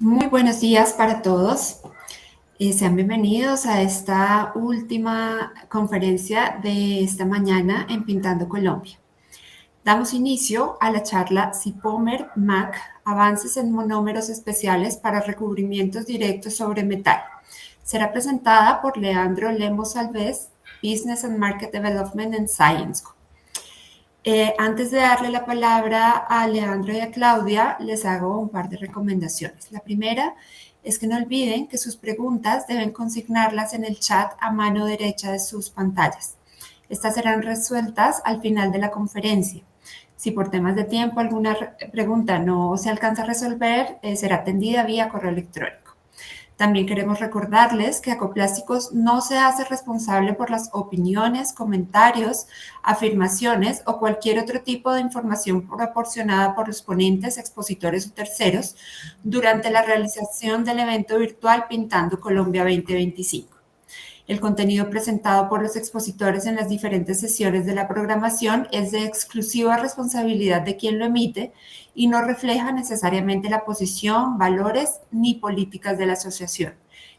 Muy buenos días para todos. Sean bienvenidos a esta última conferencia de esta mañana en Pintando Colombia. Damos inicio a la charla Cipomer MAC, avances en monómeros especiales para recubrimientos directos sobre metal. Será presentada por Leandro Lemos Alves, Business and Market Development en Sciencesco. Antes de darle la palabra a Leandro y a Claudia, les hago un par de recomendaciones. La primera es que no olviden que sus preguntas deben consignarlas en el chat a mano derecha de sus pantallas. Estas serán resueltas al final de la conferencia. Si por temas de tiempo alguna pregunta no se alcanza a resolver, será atendida vía correo electrónico. También queremos recordarles que Acoplásticos no se hace responsable por las opiniones, comentarios, afirmaciones o cualquier otro tipo de información proporcionada por los ponentes, expositores o terceros durante la realización del evento virtual Pintando Colombia 2025. El contenido presentado por los expositores en las diferentes sesiones de la programación es de exclusiva responsabilidad de quien lo emite y no refleja necesariamente la posición, valores ni políticas de la asociación.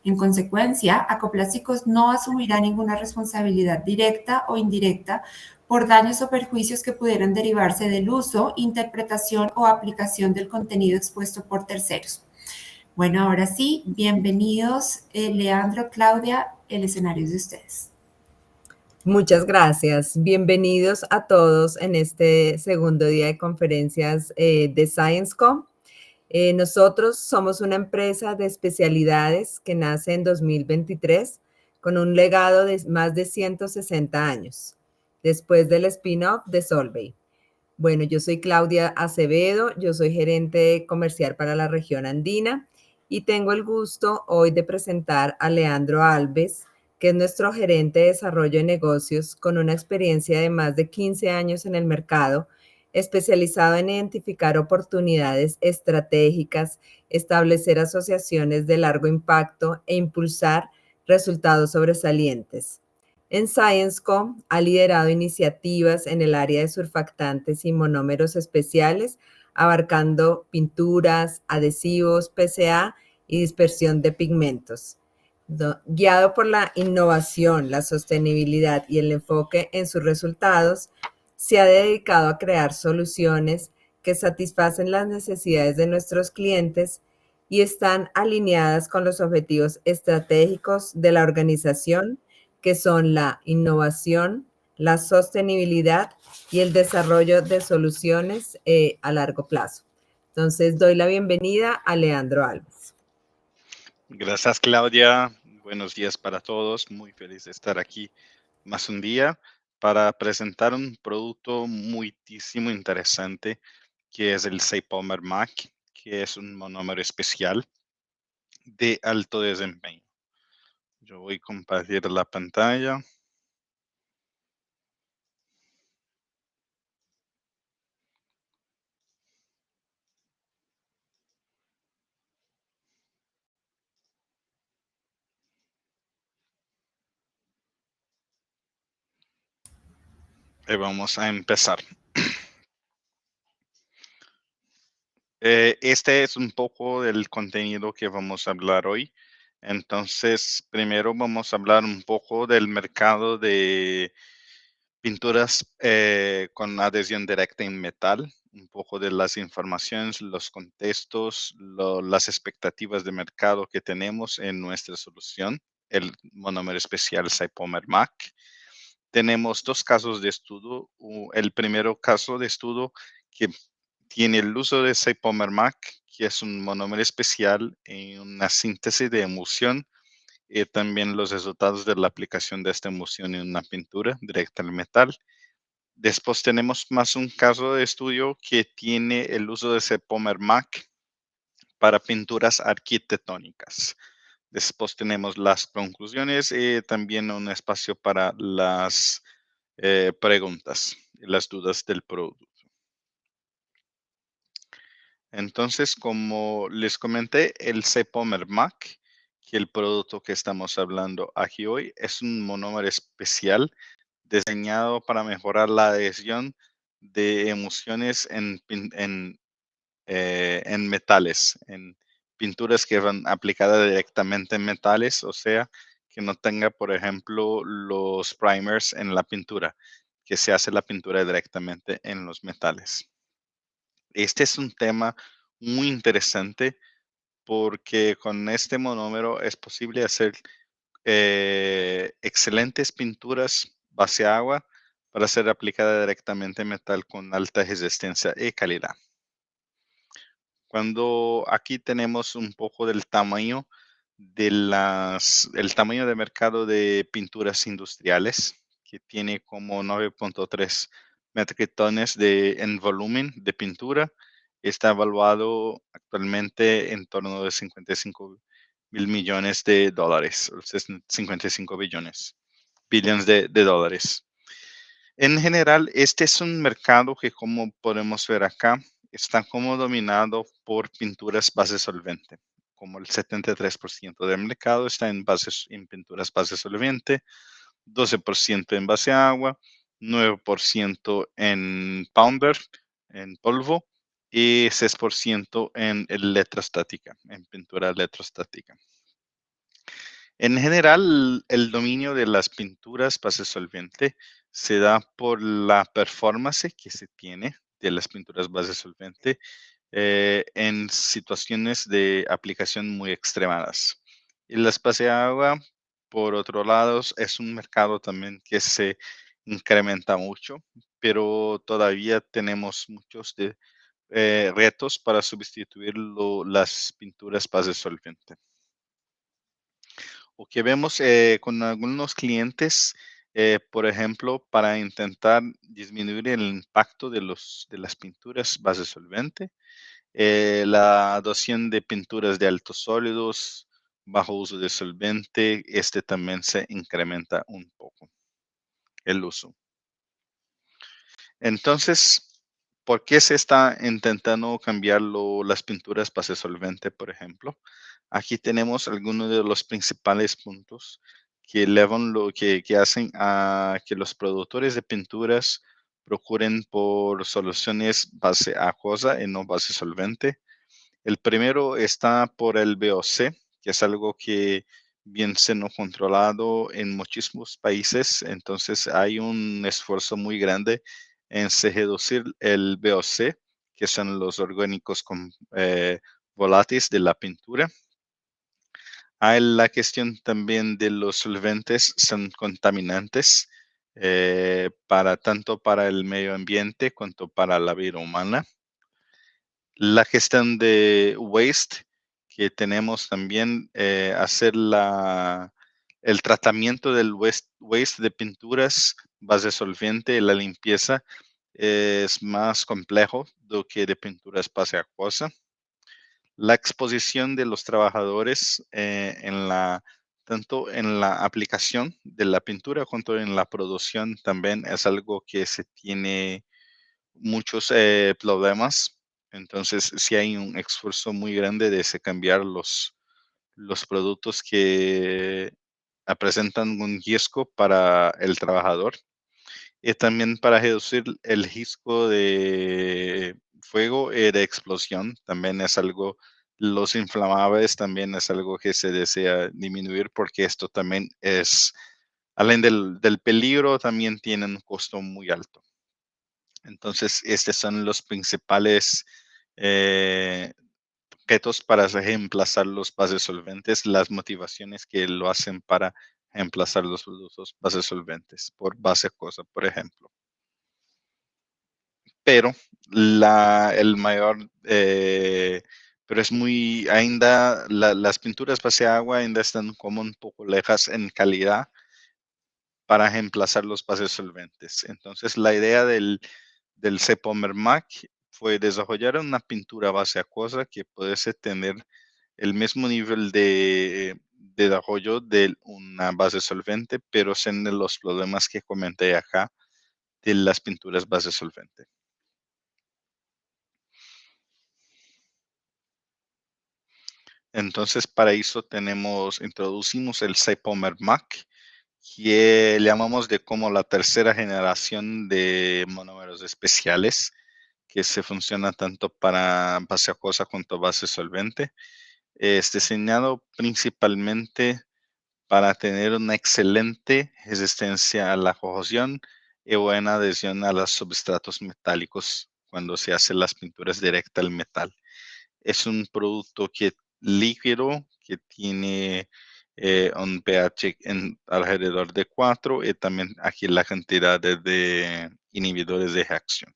En consecuencia, Acoplásticos no asumirá ninguna responsabilidad directa o indirecta por daños o perjuicios que pudieran derivarse del uso, interpretación o aplicación del contenido expuesto por terceros. Bueno, ahora sí, bienvenidos, Leandro, Claudia, el escenario es de ustedes. Muchas gracias. Bienvenidos a todos en este segundo día de conferencias de Sciencesco. Nosotros somos una empresa de especialidades que nace en 2023 con un legado de más de 160 años, después del spin-off de Solvay. Bueno, yo soy Claudia Acevedo, yo soy gerente comercial para la región andina y tengo el gusto hoy de presentar a Leandro Alves, que es nuestro gerente de desarrollo de negocios con una experiencia de más de 15 años en el mercado, especializado en identificar oportunidades estratégicas, establecer asociaciones de largo impacto e impulsar resultados sobresalientes. En Sciencesco ha liderado iniciativas en el área de surfactantes y monómeros especiales, abarcando pinturas, adhesivos, PCA y dispersión de pigmentos. Guiado por la innovación, la sostenibilidad y el enfoque en sus resultados, se ha dedicado a crear soluciones que satisfacen las necesidades de nuestros clientes y están alineadas con los objetivos estratégicos de la organización, que son la innovación, la sostenibilidad y el desarrollo de soluciones a largo plazo. Entonces, doy la bienvenida a Leandro Alves. Gracias, Claudia. Buenos días para todos. Muy feliz de estar aquí más un día para presentar un producto muchísimo interesante que es el Cipomer MAC, que es un monómero especial de alto desempeño. Yo voy a compartir la pantalla. Y vamos a empezar. Este es un poco del contenido que vamos a hablar hoy. Entonces, primero vamos a hablar un poco del mercado de pinturas con adhesión directa en metal, un poco de las informaciones, los contextos, las expectativas de mercado que tenemos en nuestra solución, el monómero especial Cipomer MAC. Tenemos dos casos de estudio. El primero caso de estudio que tiene el uso de Cipomer MAC, que es un monómero especial en una síntesis de emulsión, y también los resultados de la aplicación de esta emulsión en una pintura directa al metal. Después tenemos más un caso de estudio que tiene el uso de Cipomer MAC para pinturas arquitectónicas. Después tenemos las conclusiones y también un espacio para las preguntas y las dudas del producto. Entonces, como les comenté, el Cipomer MAC, que el producto que estamos hablando aquí hoy, es un monómero especial diseñado para mejorar la adhesión de emulsiones en metales, en pinturas que van aplicadas directamente en metales, o sea, que no tenga, por ejemplo, los primers en la pintura, que se hace la pintura directamente en los metales. Este es un tema muy interesante porque con este monómero es posible hacer excelentes pinturas base agua para ser aplicada directamente en metal con alta resistencia y calidad. Cuando aquí tenemos un poco del tamaño el tamaño de mercado de pinturas industriales, que tiene como 9.3 metritones en volumen de pintura, está evaluado actualmente en torno de 55 mil millones de dólares, 55 billones de dólares. En general, este es un mercado que, como podemos ver acá, está como dominado por pinturas base solvente. Como el 73% del mercado está en pinturas base solvente, 12% en base agua, 9% en powder, en polvo, y 6% en electrostática, en pintura electrostática. En general, el dominio de las pinturas base solvente se da por la performance que se tiene de las pinturas base solvente en situaciones de aplicación muy extremadas. Y las base agua, por otro lado, es un mercado también que se incrementa mucho, pero todavía tenemos muchos retos para sustituir las pinturas base solvente. O que vemos con algunos clientes, por ejemplo, para intentar disminuir el impacto de las pinturas base solvente, la adopción de pinturas de altos sólidos, bajo uso de solvente, este también se incrementa un poco el uso. Entonces, ¿por qué se está intentando cambiar las pinturas base solvente, por ejemplo? Aquí tenemos algunos de los principales puntos que elevan que hacen a que los productores de pinturas procuren por soluciones base acuosa y no base solvente. El primero está por el VOC, que es algo que bien siendo controlado en muchísimos países. Entonces hay un esfuerzo muy grande en reducir el VOC, que son los orgánicos volátiles de la pintura. Hay la cuestión también de los solventes, son contaminantes tanto para el medio ambiente cuanto para la vida humana. La gestión de waste, que tenemos también, hacer el tratamiento del waste de pinturas base solvente, la limpieza es más complejo do que de pinturas base acuosa. La exposición de los trabajadores tanto en la aplicación de la pintura cuanto en la producción también es algo que se tiene muchos problemas. Entonces, sí hay un esfuerzo muy grande de cambiar los productos que presentan un riesgo para el trabajador y también para reducir el riesgo de fuego y de explosión. También es algo, los inflamables también es algo que se desea disminuir porque esto también além del peligro, también tiene un costo muy alto. Entonces, estos son los principales retos para reemplazar los bases solventes, las motivaciones que lo hacen para reemplazar los productos bases solventes por base acuosa, por ejemplo. Pero el mayor, pero es muy, ainda, las pinturas base agua ainda están como un poco lejas en calidad para reemplazar los bases solventes. Entonces, la idea del CEPOMER MAC fue desarrollar una pintura base acuosa que pudiese tener el mismo nivel de desarrollo de una base solvente, pero sin los problemas que comenté acá de las pinturas base solvente. Entonces, para eso introducimos el CEPOMER MAC, que llamamos de como la tercera generación de monómeros especiales, que se funciona tanto para base acuosa cuanto base solvente. Es diseñado principalmente para tener una excelente resistencia a la corrosión y buena adhesión a los substratos metálicos cuando se hacen las pinturas directas al metal. Es un producto líquido que tiene un pH alrededor de 4 y también aquí la cantidad de inhibidores de reacción.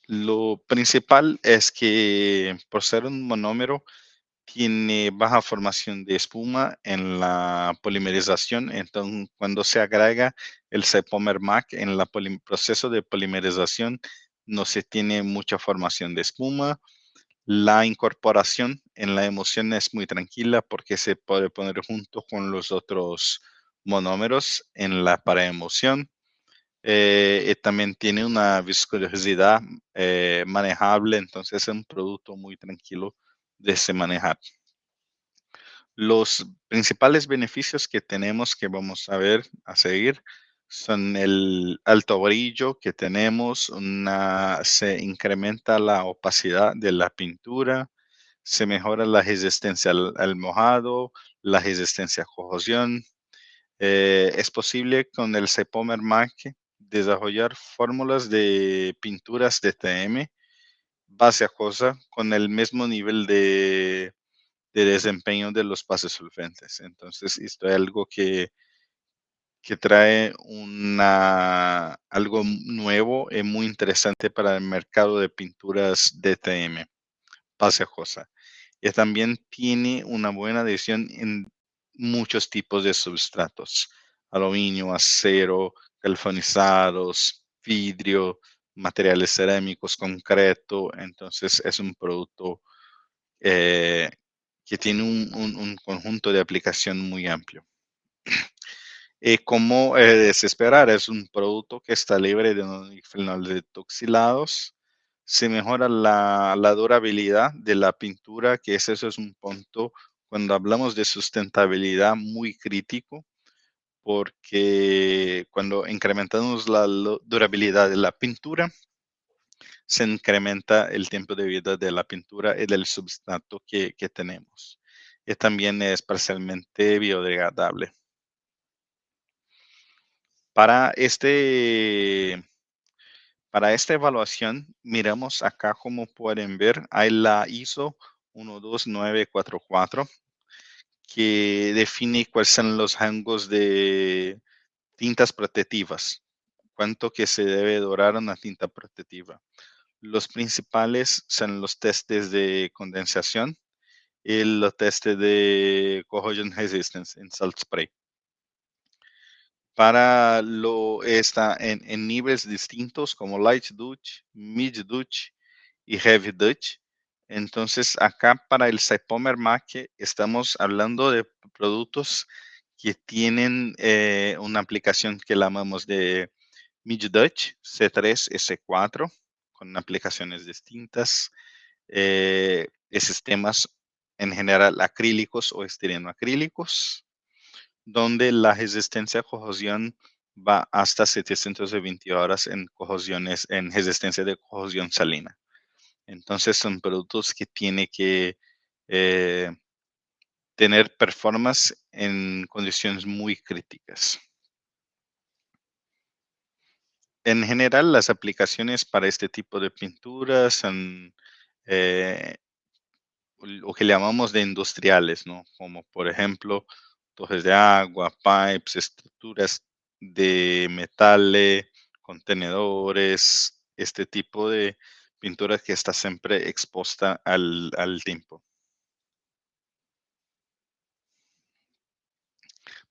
Lo principal es que por ser un monómero tiene baja formación de espuma en la polimerización. Entonces, cuando se agrega el Cypomer MAC en el proceso de polimerización, no se tiene mucha formación de espuma. La incorporación en la emulsión es muy tranquila porque se puede poner junto con los otros monómeros en la paraemulsión. También tiene una viscosidad manejable, entonces es un producto muy tranquilo de se manejar. Los principales beneficios que tenemos que vamos a ver a seguir son el alto brillo que tenemos, se incrementa la opacidad de la pintura, se mejora la resistencia al mojado, la resistencia a corrosión. Es posible con el Cypomer MAC desarrollar fórmulas de pinturas DTM base acuosa con el mismo nivel de desempeño de los bases solventes. Entonces, esto es algo que trae algo nuevo y muy interesante para el mercado de pinturas DTM, base acuosa. Y también tiene una buena adhesión en muchos tipos de substratos: aluminio, acero, galvanizados, vidrio, materiales cerámicos, concreto. Entonces, es un producto eh, que tiene un conjunto de aplicación muy amplio. Como es esperar, es un producto que está libre de nonilfenoles etoxilados. Se mejora la durabilidad de la pintura, que eso es un punto cuando hablamos de sustentabilidad muy crítico, porque cuando incrementamos la durabilidad de la pintura, se incrementa el tiempo de vida de la pintura y del sustrato que tenemos. Y también es parcialmente biodegradable. Para esta evaluación, miramos acá, como pueden ver, hay la ISO 12944 que define cuáles son los rangos de tintas protectivas, cuánto que se debe dorar una tinta protectiva. Los principales son los testes de condensación y los testes de corrosion resistance en salt spray. Está en niveles distintos como Light Dutch, Mid Dutch y Heavy Dutch. Entonces, acá para el Cypomer MAC estamos hablando de productos que tienen una aplicación que llamamos de Mid Dutch, C3 y C4, con aplicaciones distintas. Sistemas en general acrílicos o estirenoacrílicos, donde la resistencia a corrosión va hasta 720 horas en resistencia de corrosión salina. Entonces, son productos que tienen que tener performance en condiciones muy críticas. En general, las aplicaciones para este tipo de pinturas son lo que llamamos de industriales, ¿no? Como por ejemplo, torres de agua, pipes, estructuras de metales, contenedores, este tipo de pintura que está siempre expuesta al tiempo.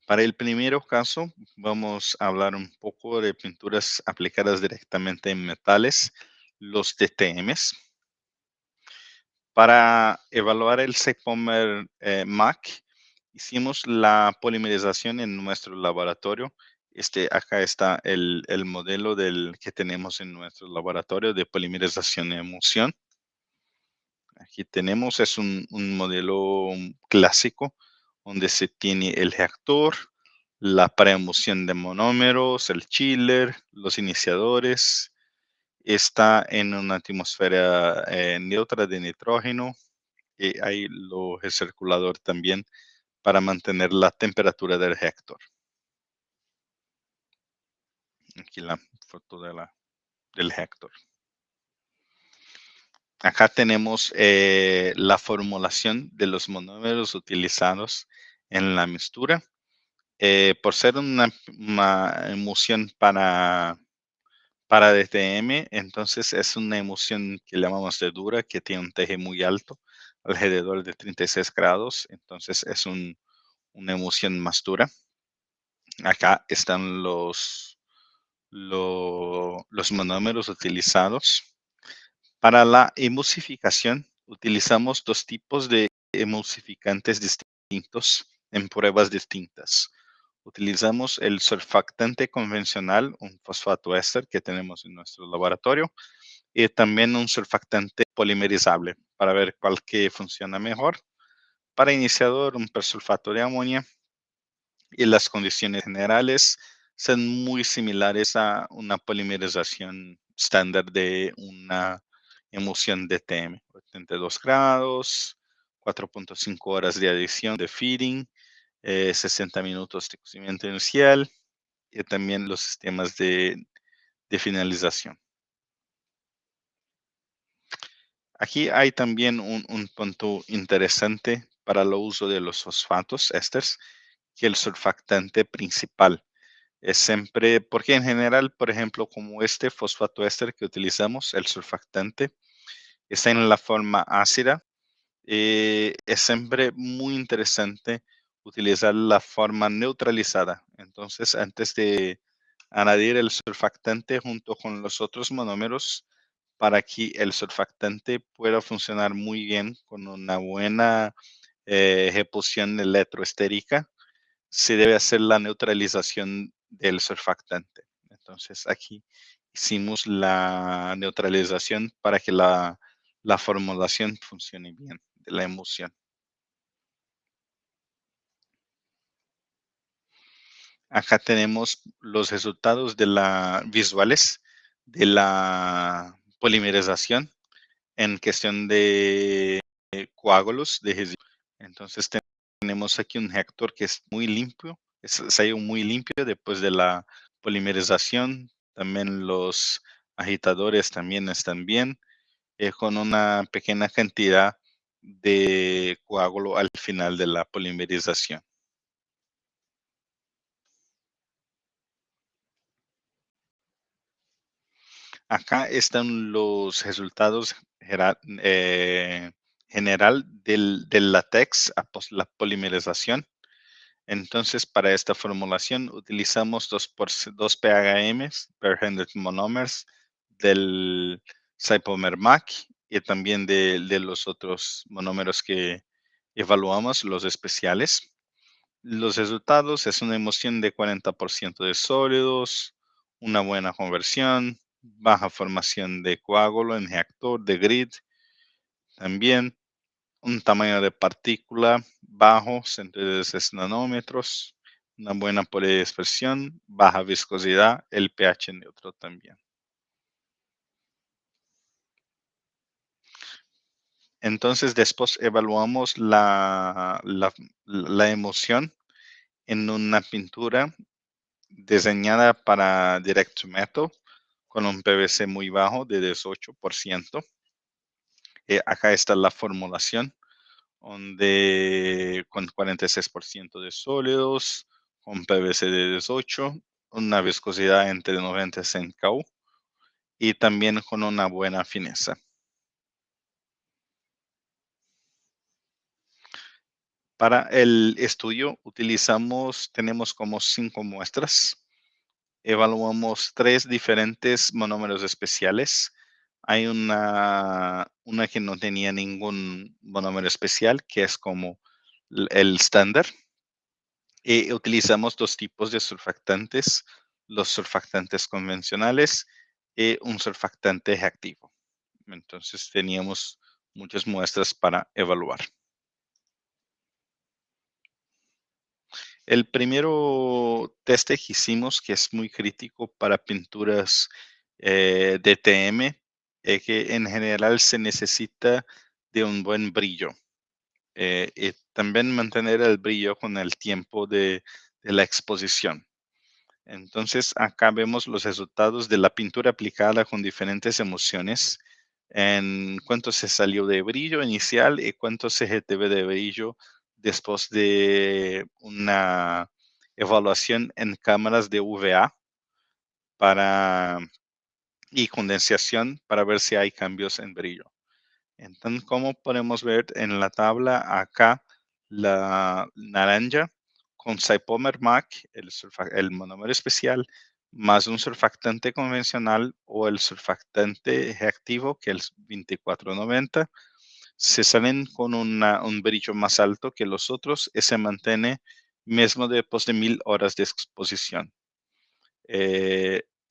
Para el primer caso, vamos a hablar un poco de pinturas aplicadas directamente en metales, los DTMs. Para evaluar el Cypomer MAC, hicimos la polimerización en nuestro laboratorio. Acá está el modelo que tenemos en nuestro laboratorio de polimerización y emulsión. Aquí tenemos, es un modelo clásico, donde se tiene el reactor, la preemulsión de monómeros, el chiller, los iniciadores, está en una atmósfera neutra de nitrógeno y hay lo recirculador también para mantener la temperatura del reactor. Aquí la foto del reactor. Acá tenemos la formulación de los monómeros utilizados en la mixtura. Por ser una emulsión para DTM, entonces es una emulsión que llamamos de dura, que tiene un TG muy alto, alrededor de 36 grados, entonces es una emulsión más dura. Acá están los monómeros utilizados. Para la emulsificación, utilizamos dos tipos de emulsificantes distintos en pruebas distintas. Utilizamos el surfactante convencional, un fosfato éster que tenemos en nuestro laboratorio, y también un surfactante polimerizable para ver cuál que funciona mejor. Para iniciador, un persulfato de amonio, y las condiciones generales son muy similares a una polimerización estándar de una emulsión DTM. 82 grados, 4.5 horas de adición de feeding, 60 minutos de cocimiento inicial y también los sistemas de finalización. Aquí hay también un punto interesante para el uso de los fosfatos ésteres, que el surfactante principal es siempre, porque en general, por ejemplo, como este fosfato éster que utilizamos, el surfactante, está en la forma ácida, es siempre muy interesante utilizar la forma neutralizada. Entonces, antes de añadir el surfactante junto con los otros monómeros, para que el surfactante pueda funcionar muy bien con una buena repulsión electroestérica, se debe hacer la neutralización del surfactante. Entonces, aquí hicimos la neutralización para que la formulación funcione bien de la emulsión. Acá tenemos los resultados visuales de la polimerización en cuestión de coágulos de residuos. Entonces tenemos aquí un reactor que es muy limpio, salió muy limpio después de la polimerización. También los agitadores también están bien, con una pequeña cantidad de coágulo al final de la polimerización. Acá están los resultados general del látex la polimerización. Entonces, para esta formulación utilizamos 2 PHMs, per 100 monomers, del Cypomer MAC y también de los otros monómeros que evaluamos, los especiales. Los resultados es una emulsión de 40% de sólidos, una buena conversión, baja formación de coágulo en reactor de grid, también un tamaño de partícula bajo, 116 nanómetros, una buena polidispersión, baja viscosidad, el pH neutro también. Entonces, después evaluamos la emulsión en una pintura diseñada para Direct to Metal con un PVC muy bajo de 18%. Acá está la formulación donde con 46% de sólidos, con PVC de 18, una viscosidad entre 90 y 100 kU y también con una buena fineza. Para el estudio tenemos como 5 muestras. Evaluamos 3 diferentes monómeros especiales. Hay una que no tenía ningún monómero especial, que es como el estándar. Y utilizamos 2 tipos de surfactantes, los surfactantes convencionales y un surfactante reactivo. Entonces teníamos muchas muestras para evaluar. El primero teste que hicimos, que es muy crítico para pinturas DTM, que en general se necesita de un buen brillo. Y también mantener el brillo con el tiempo de la exposición. Entonces, acá vemos los resultados de la pintura aplicada con diferentes emociones, en cuánto se salió de brillo inicial y cuánto se GTV de brillo después de una evaluación en cámaras de UVA para, y condensación para ver si hay cambios en brillo. Entonces, como podemos ver en la tabla acá, la naranja con Cypomer MAC, el monómero especial, más un surfactante convencional o el surfactante reactivo, que es 2490, se salen con un brillo más alto que los otros y se mantiene mismo después de 1000 horas de exposición.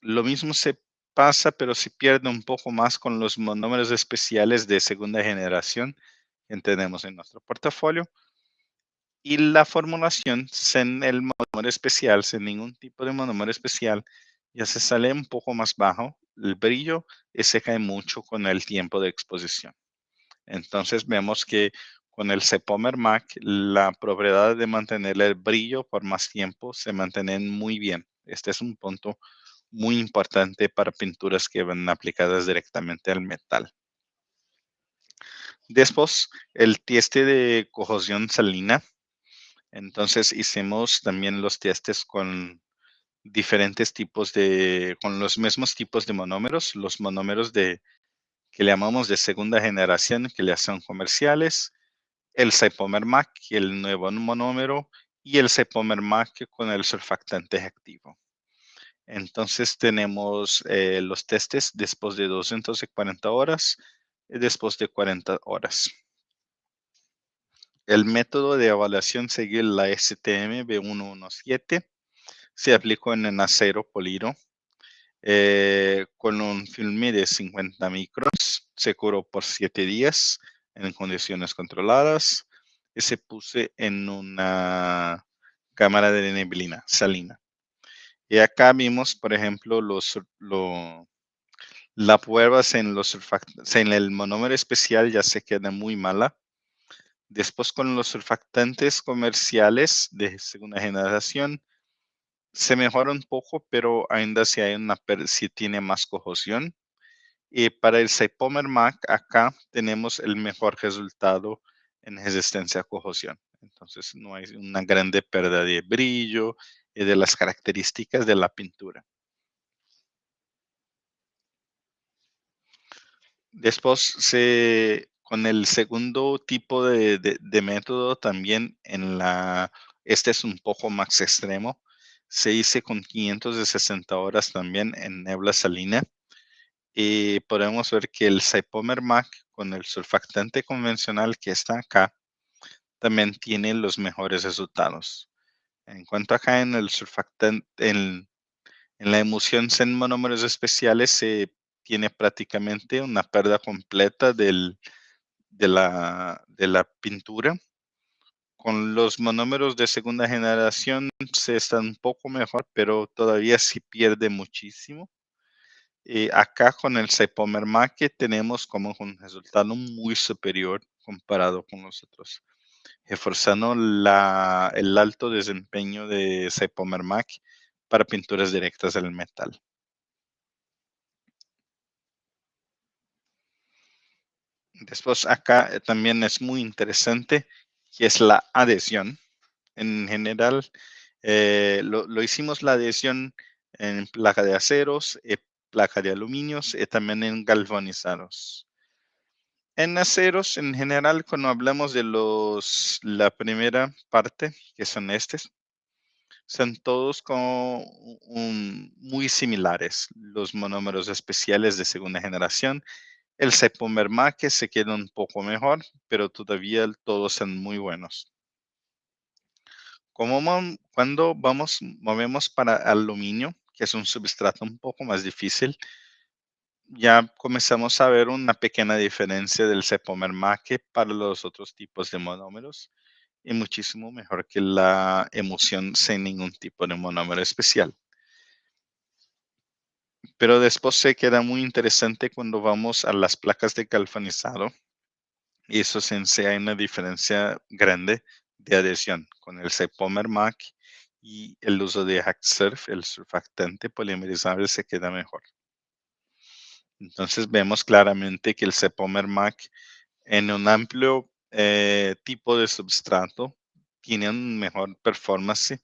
Lo mismo se pasa, pero se pierde un poco más con los monómeros especiales de segunda generación que tenemos en nuestro portafolio. Y la formulación sin el monómero especial, sin ningún tipo de monómero especial, ya se sale un poco más bajo el brillo y se cae mucho con el tiempo de exposición. Entonces vemos que con el Cepomer MAC, la propiedad de mantener el brillo por más tiempo se mantienen muy bien. Este es un punto muy importante para pinturas que van aplicadas directamente al metal. Después, el teste de corrosión salina. Entonces hicimos también los testes con diferentes tipos con los mismos tipos de monómeros, los monómeros que le llamamos de segunda generación, que ya son comerciales, el Cypomer MAC, el nuevo monómero, y el Cypomer MAC con el surfactante activo. Entonces tenemos los testes después de 240 horas y después de 40 horas. El método de evaluación sigue la STM B117. Se aplicó en el acero polido con un filme de 50 micros. Se curó por 7 días en condiciones controladas y se puse en una cámara de neblina salina. Y acá vimos, por ejemplo, la prueba en el monómero especial ya se queda muy mala. Después con los surfactantes comerciales de segunda generación se mejora un poco, pero ainda si si tiene más corrosión. Y para el Cypomer MAC acá tenemos el mejor resultado en resistencia a corrosión. Entonces no hay una grande pérdida de brillo y de las características de la pintura. Después, con el segundo tipo de método también este es un poco más extremo, se hizo con 560 horas también en nebla salina y podemos ver que el Cypomer MAC con el surfactante convencional que está acá también tiene los mejores resultados. En cuanto acá en el surfactante, en la emulsión sin monómeros especiales se tiene prácticamente una pérdida completa de la pintura. Con los monómeros de segunda generación se está un poco mejor, pero todavía sí pierde muchísimo. Acá con el Cypomer MAC tenemos como un resultado muy superior comparado con los otros, reforzando el alto desempeño de Cypomer MAC para pinturas directas del metal. Después acá también es muy interesante, que es la adhesión. En general, lo hicimos la adhesión en placa de aceros, placa de aluminios y también en galvanizados. En aceros, en general, cuando hablamos de la primera parte, que son estos, son todos como muy similares, los monómeros especiales de segunda generación. El Cypomer MAC se queda un poco mejor, pero todavía todos son muy buenos. Cuando movemos para aluminio, que es un substrato un poco más difícil, ya comenzamos a ver una pequeña diferencia del Cypomer MAC para los otros tipos de monómeros y muchísimo mejor que la emulsión sin ningún tipo de monómero especial. Pero después se queda muy interesante cuando vamos a las placas de galvanizado. Y eso sí hay una diferencia grande de adhesión con el Sepomer MAC y el uso de HackSurf, el surfactante polimerizable se queda mejor. Entonces vemos claramente que el Sepomer MAC en un amplio tipo de substrato tiene un mejor performance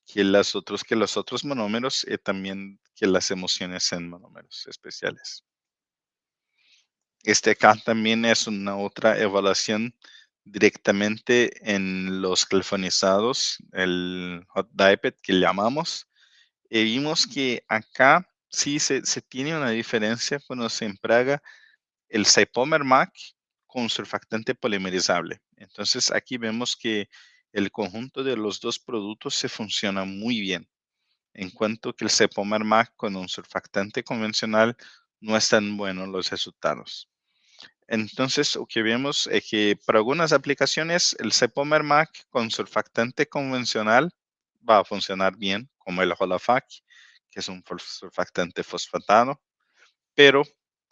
que los otros monómeros y también que las emulsiones en monómeros especiales. Este acá también es una otra evaluación directamente en los galvanizados, el hot diped que llamamos. Y vimos que acá sí se tiene una diferencia cuando se emplea el Sepomer MAC con surfactante polimerizable. Entonces aquí vemos que el conjunto de los dos productos se funciona muy bien, en cuanto que el Sepomer MAC con un surfactante convencional no están buenos los resultados. Entonces, lo que vemos es que para algunas aplicaciones el Sepomer MAC con surfactante convencional va a funcionar bien, como el Holafac, que es un surfactante fosfatado, pero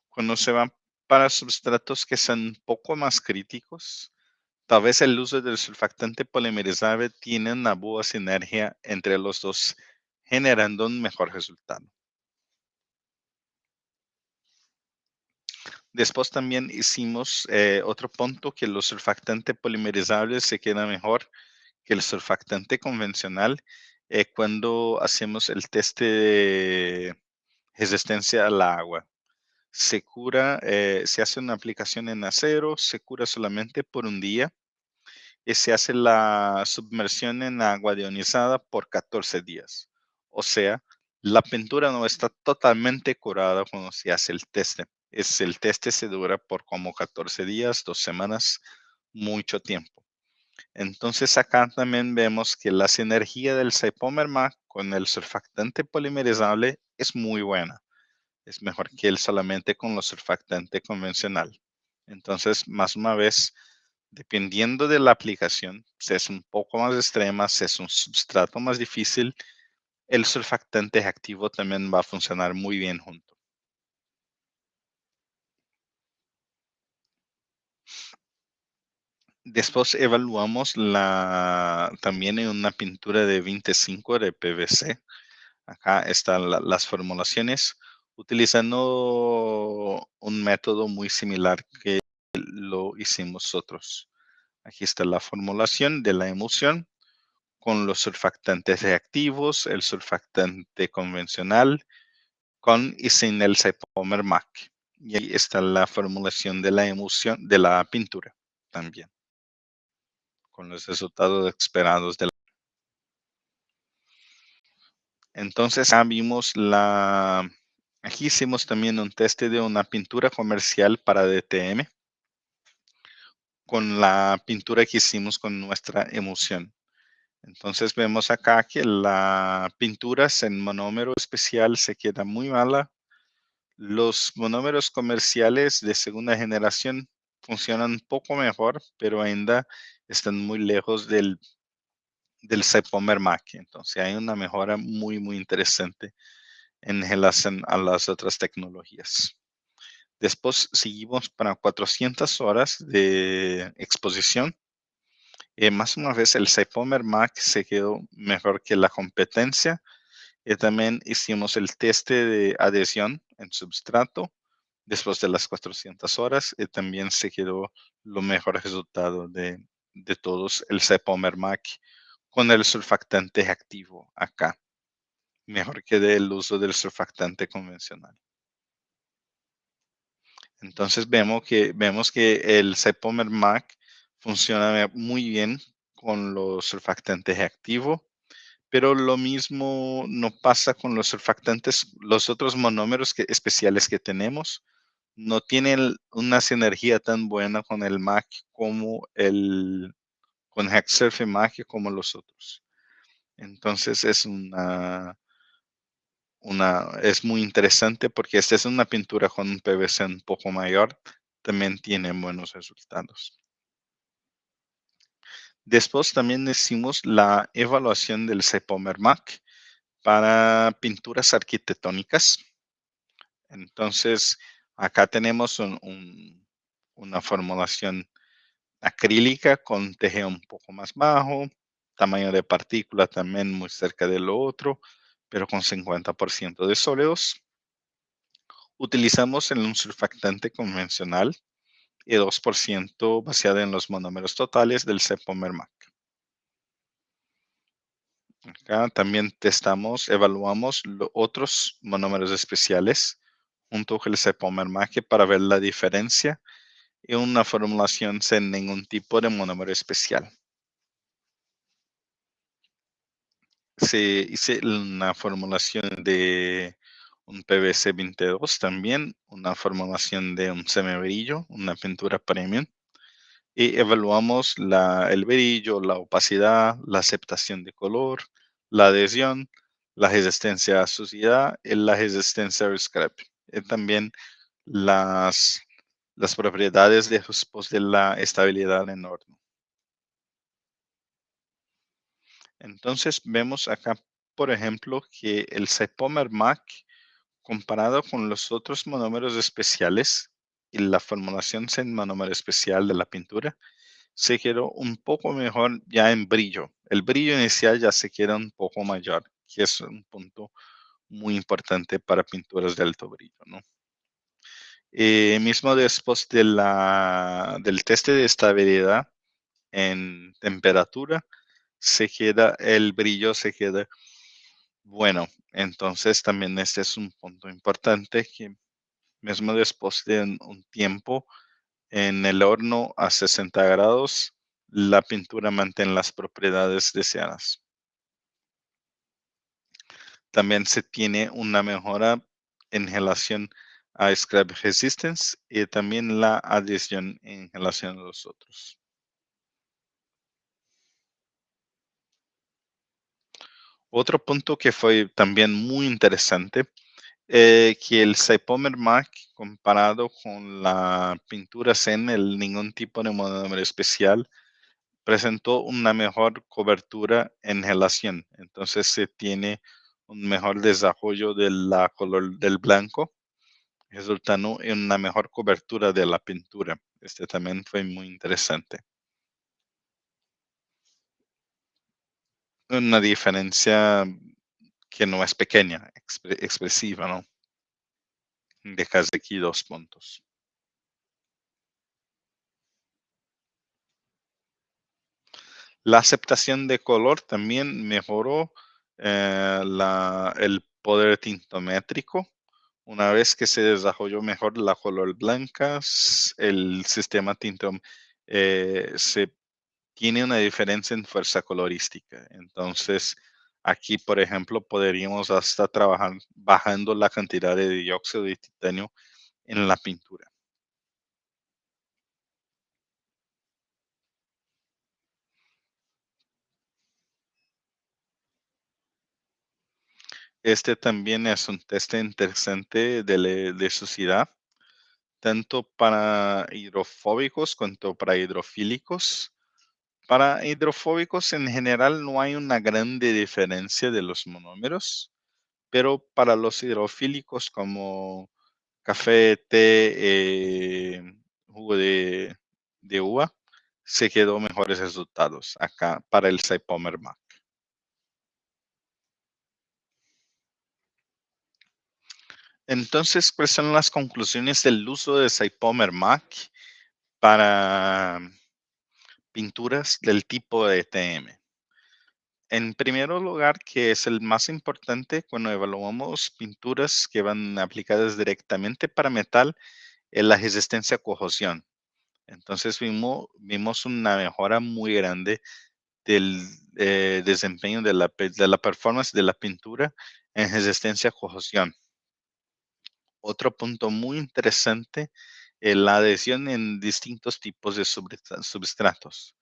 cuando se van para sustratos que son un poco más críticos, tal vez el uso del surfactante polimerizable tiene una buena sinergia entre los dos, generando un mejor resultado. Después también hicimos otro punto que los surfactantes polimerizables se queda mejor que el surfactante convencional cuando hacemos el test de resistencia al agua. Se cura, se hace una aplicación en acero, se cura solamente por un día y se hace la submersión en agua ionizada por 14 días. O sea, la pintura no está totalmente curada cuando se hace el test. El test se dura por como 14 días, 2 semanas, mucho tiempo. Entonces acá también vemos que la sinergia del Sepomer MAC con el surfactante polimerizable es muy buena. Es mejor que el solamente con los surfactante convencional. Entonces, más una vez, dependiendo de la aplicación, si es un poco más extrema, si es un sustrato más difícil, el surfactante activo también va a funcionar muy bien junto. Después evaluamos también en una pintura de 25 de PVC. Acá están las formulaciones utilizando un método muy similar que lo hicimos nosotros. Aquí está la formulación de la emulsión con los surfactantes reactivos, el surfactante convencional, con y sin el Sepomer MAC. Y ahí está la formulación de la emulsión de la pintura también, con los resultados esperados de la. Entonces, aquí hicimos también un test de una pintura comercial para DTM con la pintura que hicimos con nuestra emulsión. Entonces vemos acá que la pintura en monómero especial se queda muy mala. Los monómeros comerciales de segunda generación funcionan un poco mejor, pero ainda están muy lejos del Sepomer MAC. Entonces hay una mejora muy, muy interesante en relación a las otras tecnologías. Después seguimos para 400 horas de exposición. Más una vez el Sepomer MAC se quedó mejor que la competencia. Y también hicimos el test de adhesión en substrato después de las 400 horas y también se quedó lo mejor resultado de todos el Sepomer MAC con el surfactante activo acá, mejor que del uso del surfactante convencional. Entonces vemos que el Sepomer MAC funciona muy bien con los surfactantes activos, pero lo mismo no pasa con los surfactantes, los otros monómeros especiales que tenemos. No tienen una sinergia tan buena con el MAC como con HackSurf y MAC como los otros. Entonces es muy interesante porque esta es una pintura con un PVC un poco mayor, también tiene buenos resultados. Después también hicimos la evaluación del Sepomer MAC para pinturas arquitectónicas. Entonces, acá tenemos una formulación acrílica con tejeo un poco más bajo, tamaño de partícula también muy cerca de lo otro, pero con 50% de sólidos. Utilizamos un surfactante convencional y 2% basado en los monómeros totales del Zepomer MAC. Acá también evaluamos los otros monómeros especiales junto con el Zepomer MAC para ver la diferencia y una formulación sin ningún tipo de monómero especial. Se hice una formulación de un PVC 22 también, una formulación de un semibrillo, una pintura premium, y evaluamos el brillo, la opacidad, la aceptación de color, la adhesión, la resistencia a suciedad y la resistencia al scrap. Y también las, las propiedades de la estabilidad en horno. Entonces vemos acá, por ejemplo, que el Zepomer MAC, comparado con los otros monómeros especiales y la formulación sin monómero especial de la pintura, se quedó un poco mejor ya en brillo. El brillo inicial ya se queda un poco mayor, que es un punto muy importante para pinturas de alto brillo, ¿no? Mismo después del test de estabilidad en temperatura, el brillo se queda bueno. Entonces también este es un punto importante que mismo después de un tiempo en el horno a 60 grados, la pintura mantiene las propiedades deseadas. También se tiene una mejora en relación a scrap resistance y también la adhesión en relación a los otros. Otro punto que fue también muy interesante, que el Zepomer MAC comparado con la pintura sin ningún tipo de monómero especial, presentó una mejor cobertura en relación. Entonces se tiene un mejor desarrollo de la color del blanco, resultando en una mejor cobertura de la pintura. Este también fue muy interesante. Una diferencia que no es pequeña, expresiva, ¿no? De casi aquí 2 puntos. La aceptación de color también mejoró el poder tintométrico. Una vez que se desarrolló mejor la color blanca, el sistema Tintom se tiene una diferencia en fuerza colorística. Entonces, aquí, por ejemplo, podríamos hasta trabajar bajando la cantidad de dióxido de titanio en la pintura. Este también es un test interesante de suciedad, tanto para hidrofóbicos cuanto para hidrofílicos. Para hidrofóbicos en general no hay una grande diferencia de los monómeros, pero para los hidrofílicos como café, té, jugo de uva, se quedó mejores resultados acá para el Zepomer MAC. Entonces, ¿cuáles son las conclusiones del uso de Zepomer MAC para pinturas del tipo de TM? En primer lugar, que es el más importante cuando evaluamos pinturas que van aplicadas directamente para metal, es la resistencia a corrosión. Entonces vimos una mejora muy grande del desempeño de la performance de la pintura en resistencia a corrosión. Otro punto muy interesante es la adhesión en distintos tipos de substratos,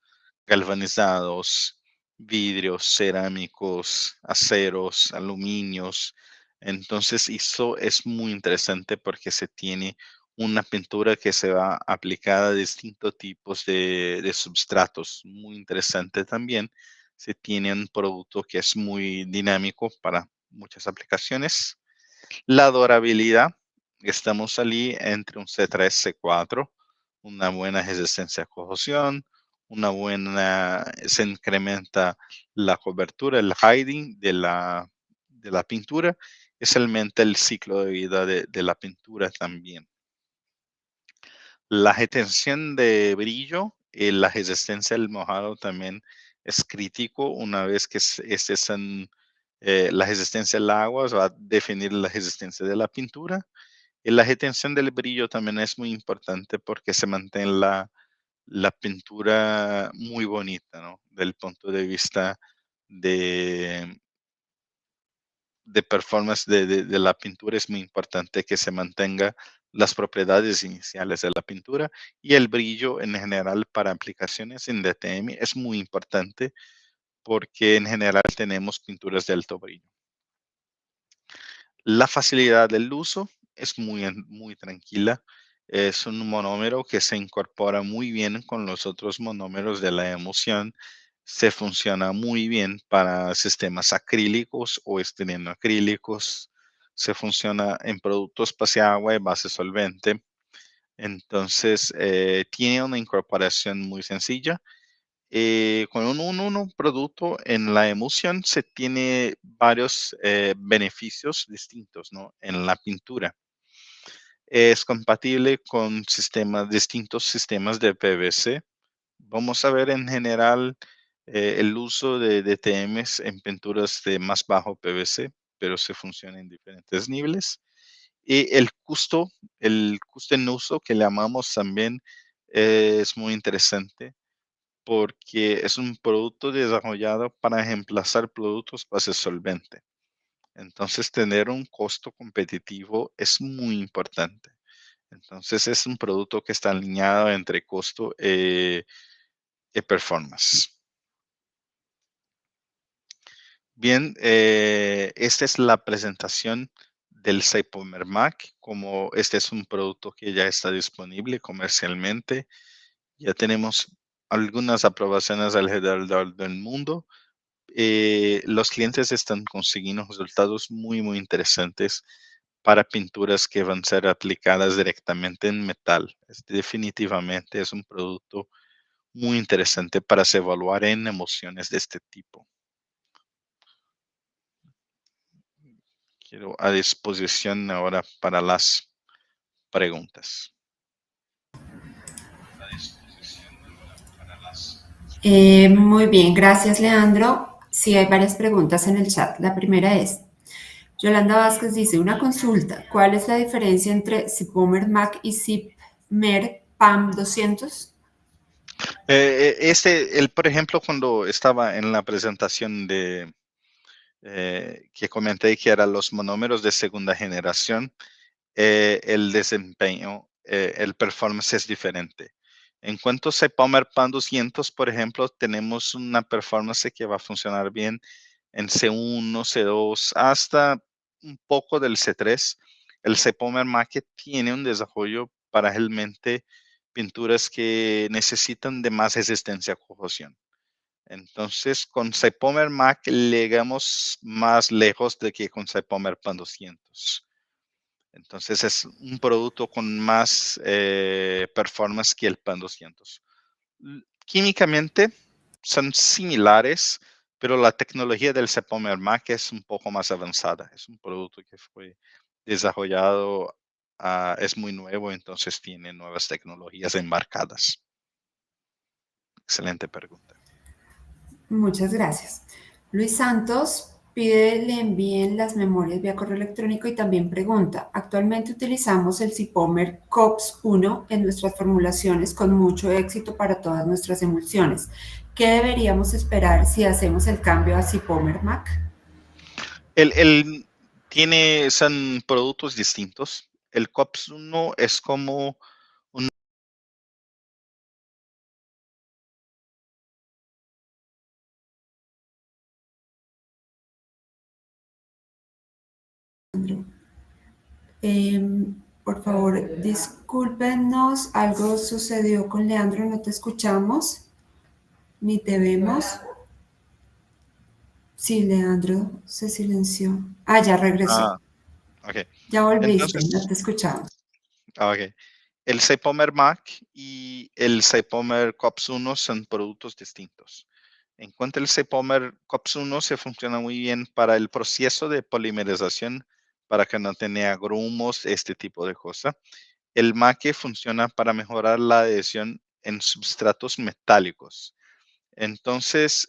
galvanizados, vidrios, cerámicos, aceros, aluminios. Entonces, eso es muy interesante porque se tiene una pintura que se va aplicada a distintos tipos de substratos. Muy interesante también. Se tiene un producto que es muy dinámico para muchas aplicaciones. La durabilidad Estamos allí entre un C3, C4, una buena resistencia a corrosión, se incrementa la cobertura, el hiding de la pintura, y se aumenta el ciclo de vida de la pintura también. La retención de brillo y la resistencia al mojado también es crítico. Una vez que estés en la resistencia al agua, va a definir la resistencia de la pintura. Y la retención del brillo también es muy importante porque se mantiene la pintura muy bonita, ¿no? Del punto de vista de, de performance de la pintura, es muy importante que se mantenga las propiedades iniciales de la pintura, y el brillo en general para aplicaciones en DTM es muy importante porque en general tenemos pinturas de alto brillo. La facilidad del uso es muy tranquila. Es un monómero que se incorpora muy bien con los otros monómeros de la emulsión. Se funciona muy bien para sistemas acrílicos o acrílicos. Se funciona en productos base agua y base solvente. Entonces, tiene una incorporación muy sencilla. Con un producto en la emulsión se tiene varios beneficios distintos, ¿no? En la pintura. Es compatible con distintos sistemas de PVC. Vamos a ver en general el uso de DTMs en pinturas de más bajo PVC, pero se funciona en diferentes niveles. Y el costo en uso que le llamamos también, es muy interesante porque es un producto desarrollado para reemplazar productos base solvente. Entonces, tener un costo competitivo es muy importante. Entonces, es un producto que está alineado entre costo y performance. Bien, esta es la presentación del Cypomer Mac. Como este es un producto que ya está disponible comercialmente, ya tenemos algunas aprobaciones alrededor del mundo. Los clientes están consiguiendo resultados muy interesantes para pinturas que van a ser aplicadas directamente en metal. Definitivamente es un producto muy interesante para se evaluar en emulsiones de este tipo. Quiero a disposición ahora para las preguntas. Muy bien, gracias, Leandro. Sí, hay varias preguntas en el chat. La primera es, Yolanda Vázquez dice, una consulta, ¿cuál es la diferencia entre Cypomer Mac y Cypmer PAM 200? Por ejemplo, cuando estaba en la presentación que comenté que eran los monómeros de segunda generación, el desempeño, el performance es diferente. En cuanto a Cypomer PAN 200, por ejemplo, tenemos una performance que va a funcionar bien en C1, C2, hasta un poco del C3. El Cypomer Mac tiene un desarrollo para realmente pinturas que necesitan de más resistencia a corrosión. Entonces, con Cypomer Mac llegamos más lejos de que con Cypomer PAN 200. Entonces, es un producto con más performance que el PAN 200. Químicamente son similares, pero la tecnología del Cypomer Mac es un poco más avanzada. Es un producto que fue desarrollado, es muy nuevo, entonces tiene nuevas tecnologías embarcadas. Excelente pregunta. Muchas gracias. Luis Santos pide le envíen las memorias vía correo electrónico y también pregunta, actualmente utilizamos el Cypomer COPS 1 en nuestras formulaciones con mucho éxito para todas nuestras emulsiones. ¿Qué deberíamos esperar si hacemos el cambio a Cypomer Mac? Son productos distintos. El COPS 1 es como un Por favor, discúlpenos, algo sucedió con Leandro, no te escuchamos, ni te vemos. Sí, Leandro se silenció. Ah, ya regresó. Ok. Ya volviste, no Entonces, te escuchamos. ok. El Cypomer Mac y el Cypomer COPS 1 son productos distintos. En cuanto al Cypomer COPS 1 se funciona muy bien para el proceso de polimerización, para que no tenga grumos, este tipo de cosas. El MAC funciona para mejorar la adhesión en substratos metálicos. Entonces,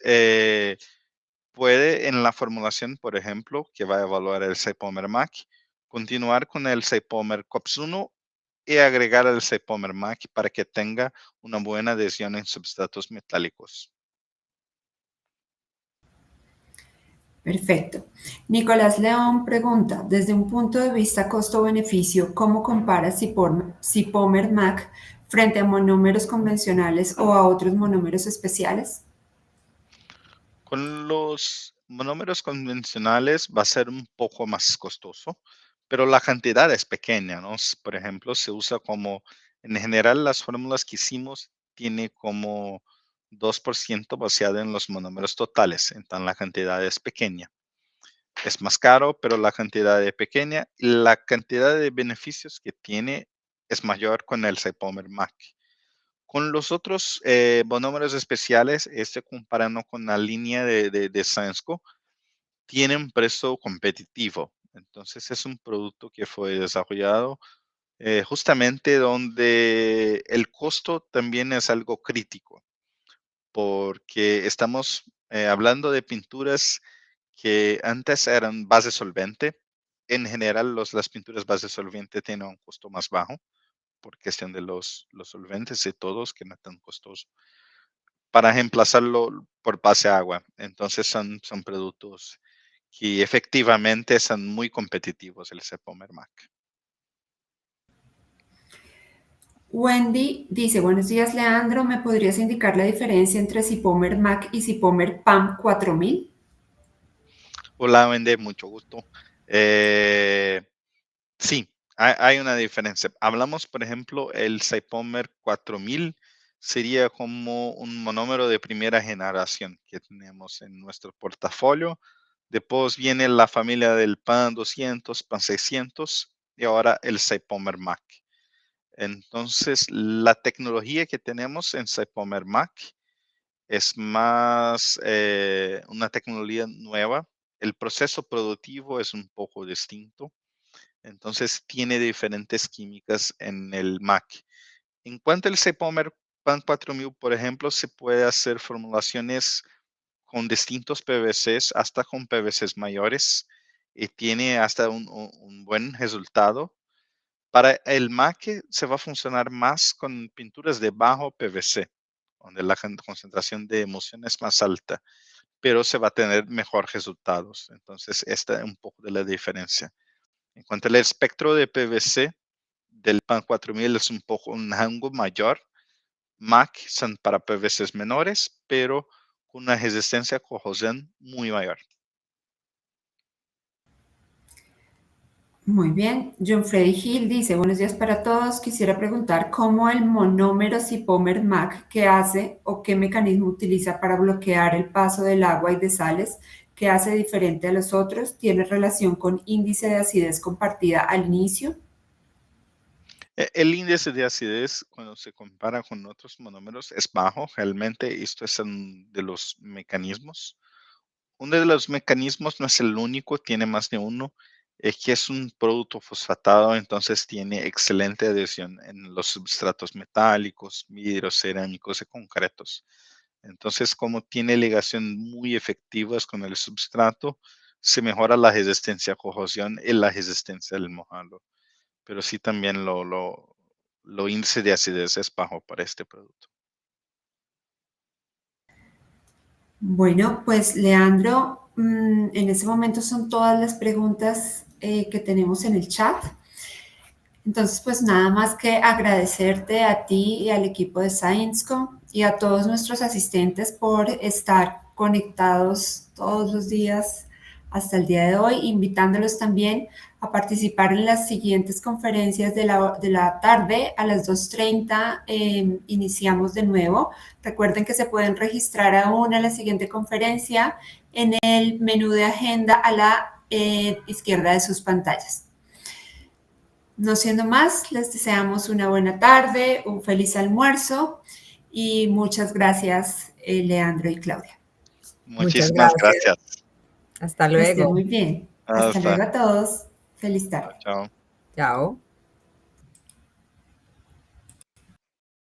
puede en la formulación, por ejemplo, que va a evaluar el Cypomer MAC, continuar con el Cypomer COPS 1 y agregar el Cypomer MAC para que tenga una buena adhesión en substratos metálicos. Perfecto. Nicolás León pregunta, desde un punto de vista costo-beneficio, ¿cómo compara Cypomer Mac frente a monómeros convencionales o a otros monómeros especiales? Con los monómeros convencionales va a ser un poco más costoso, pero la cantidad es pequeña, ¿no? Por ejemplo, se usa como, en general, las fórmulas que hicimos tiene como 2% basada en los monómeros totales, entonces la cantidad es pequeña. Es más caro, pero la cantidad es pequeña y la cantidad de beneficios que tiene es mayor con el Cypomer Mac. Con los otros monómeros especiales, comparando con la línea de Syensqo, tiene un precio competitivo. Entonces es un producto que fue desarrollado justamente donde el costo también es algo crítico, porque estamos hablando de pinturas que antes eran base solvente. En general, las pinturas base solvente tienen un costo más bajo por cuestión de los solventes y todos, que no es tan costoso, para reemplazarlo por base agua. Entonces son productos que efectivamente son muy competitivos el Cypomer Mac. Wendy dice, buenos días Leandro, ¿me podrías indicar la diferencia entre Cypomer Mac y Cypomer PAM 4000? Hola, Wendy, mucho gusto. Sí, hay una diferencia. Hablamos, por ejemplo, el Cypomer 4000 sería como un monómero de primera generación que tenemos en nuestro portafolio. Después viene la familia del PAN 200, PAN 600 y ahora el Cypomer Mac. Entonces, la tecnología que tenemos en Cypomer Mac es más una tecnología nueva. El proceso productivo es un poco distinto. Entonces, tiene diferentes químicas en el Mac. En cuanto al Cypomer PAN 4000, por ejemplo, se puede hacer formulaciones con distintos PVCs, hasta con PVCs mayores, y tiene hasta un buen resultado. Para el Mac se va a funcionar más con pinturas de bajo PVC, donde la concentración de emulsión es más alta, pero se va a tener mejor resultados. Entonces, esta es un poco de la diferencia. En cuanto al espectro de PVC del PAN 4000 es un poco un rango mayor. Mac son para PVCs menores, pero con una resistencia a corrosión muy mayor. Muy bien. John Freddy Hill dice, buenos días para todos. Quisiera preguntar cómo el monómero Cypomer Mac, qué hace o qué mecanismo utiliza para bloquear el paso del agua y de sales, que hace diferente a los otros, tiene relación con índice de acidez compartida al inicio. El índice de acidez, cuando se compara con otros monómeros, es bajo. Realmente, esto es uno de los mecanismos. Uno de los mecanismos no es el único, tiene más de uno. Es que es un producto fosfatado, entonces tiene excelente adhesión en los substratos metálicos, vidrios, cerámicos y concretos. Entonces, como tiene ligación muy efectivas con el substrato, se mejora la resistencia a corrosión y la resistencia al mojado. Pero sí también lo índice de acidez es bajo para este producto. Bueno, pues Leandro, en este momento son todas las preguntas que tenemos en el chat. Entonces, pues nada más que agradecerte a ti y al equipo de ScienceCo y a todos nuestros asistentes por estar conectados todos los días hasta el día de hoy, invitándolos también a participar en las siguientes conferencias de la tarde a las 2:30. Iniciamos de nuevo. Recuerden que se pueden registrar aún a la siguiente conferencia en el menú de agenda a la izquierda de sus pantallas. No siendo más, les deseamos una buena tarde, un feliz almuerzo y muchas gracias, Leandro y Claudia. Muchas Muchísimas gracias. gracias. Hasta Que estén luego. muy bien. Hasta Hasta. luego a todos. Feliz Chao, tarde. chao. Chao.